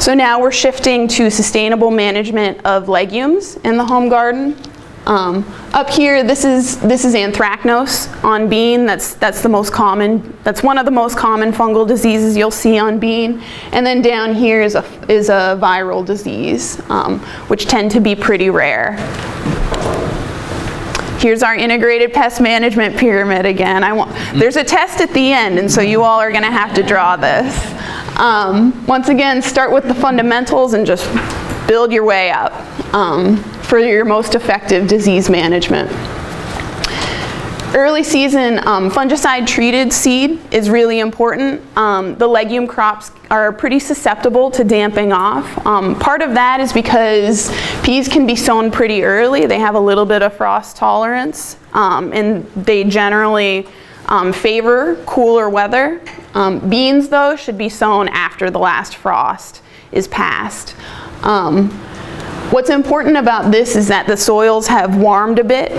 So now we're shifting to sustainable management of legumes in the home garden. Up here, this is anthracnose on bean. That's the most common. That's one of the most common fungal diseases you'll see on bean. And then down here is a viral disease, which tend to be pretty rare. Here's our integrated pest management pyramid again. There's a test at the end, and so you all are going to have to draw this. Once again, start with the fundamentals and just build your way up for your most effective disease management. Early season fungicide treated seed is really important. The legume crops are pretty susceptible to damping off. Part of that is because peas can be sown pretty early. They have a little bit of frost tolerance, and they generally favor cooler weather. Beans, though, should be sown after the last frost is passed. What's important about this is that the soils have warmed a bit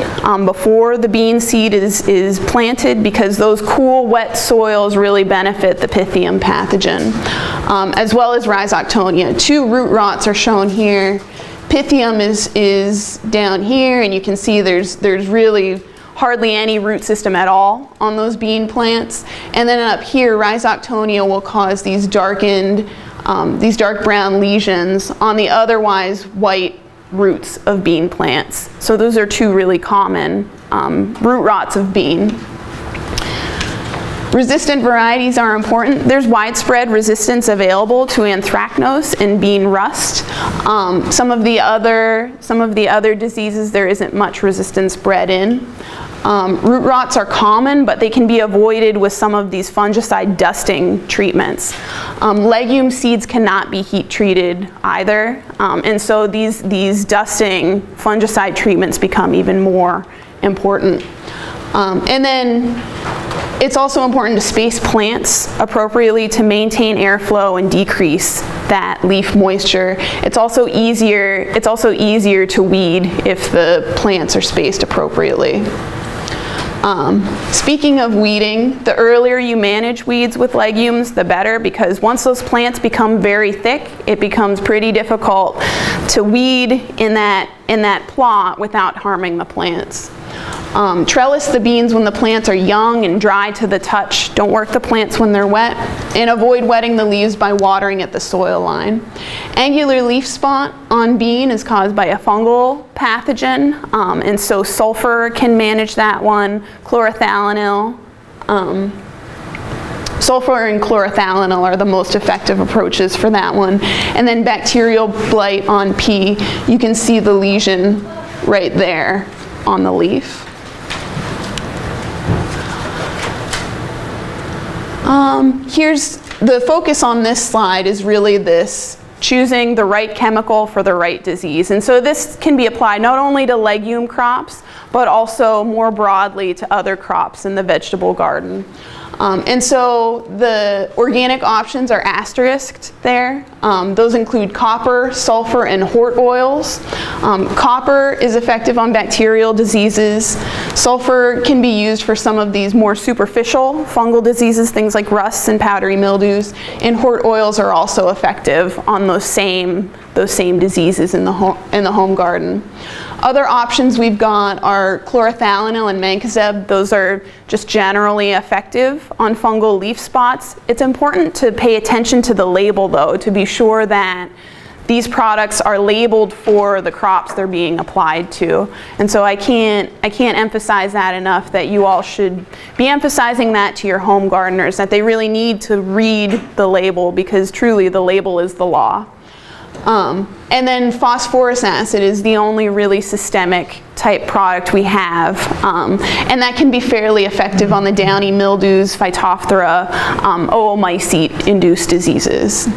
before the bean seed is planted, because those cool, wet soils really benefit the Pythium pathogen, as well as Rhizoctonia. 2 root rots are shown here. Pythium is down here, and you can see there's really hardly any root system at all on those bean plants. And then up here, Rhizoctonia will cause these dark brown lesions on the otherwise white roots of bean plants. So those are 2 really common root rots of bean. Resistant varieties are important. There's widespread resistance available to anthracnose and bean rust. Some of the other diseases there isn't much resistance bred in. Root rots are common, but they can be avoided with some of these fungicide dusting treatments. Legume seeds cannot be heat treated either, and so these dusting fungicide treatments become even more important. And then it's also important to space plants appropriately to maintain airflow and decrease that leaf moisture. It's also easier to weed if the plants are spaced appropriately. Speaking of weeding, the earlier you manage weeds with legumes, the better, because once those plants become very thick, it becomes pretty difficult to weed in that plot without harming the plants. Trellis the beans when the plants are young and dry to the touch. Don't work the plants when they're wet, and avoid wetting the leaves by watering at the soil line. Angular leaf spot on bean is caused by a fungal pathogen, and so sulfur can manage that one. Chlorothalonil. Sulfur and chlorothalonil are the most effective approaches for that one. And then bacterial blight on pea, you can see the lesion right there on the leaf. Here's the focus on this slide is really this: choosing the right chemical for the right disease. And so this can be applied not only to legume crops, but also more broadly to other crops in the vegetable garden. And so the organic options are asterisked there. Those include copper, sulfur, and hort oils. Copper is effective on bacterial diseases. Sulfur can be used for some of these more superficial fungal diseases, things like rusts and powdery mildews. And hort oils are also effective on those same diseases in the home garden. Other options we've got are chlorothalonil and mancozeb. Those are just generally effective on fungal leaf spots. It's important to pay attention to the label, though, to be sure that these products are labeled for the crops they're being applied to. And so I can't emphasize that enough, that you all should be emphasizing that to your home gardeners, that they really need to read the label, because truly the label is the law. And then phosphorus acid is the only really systemic type product we have, and that can be fairly effective on the downy mildews, Phytophthora, oomycete induced diseases.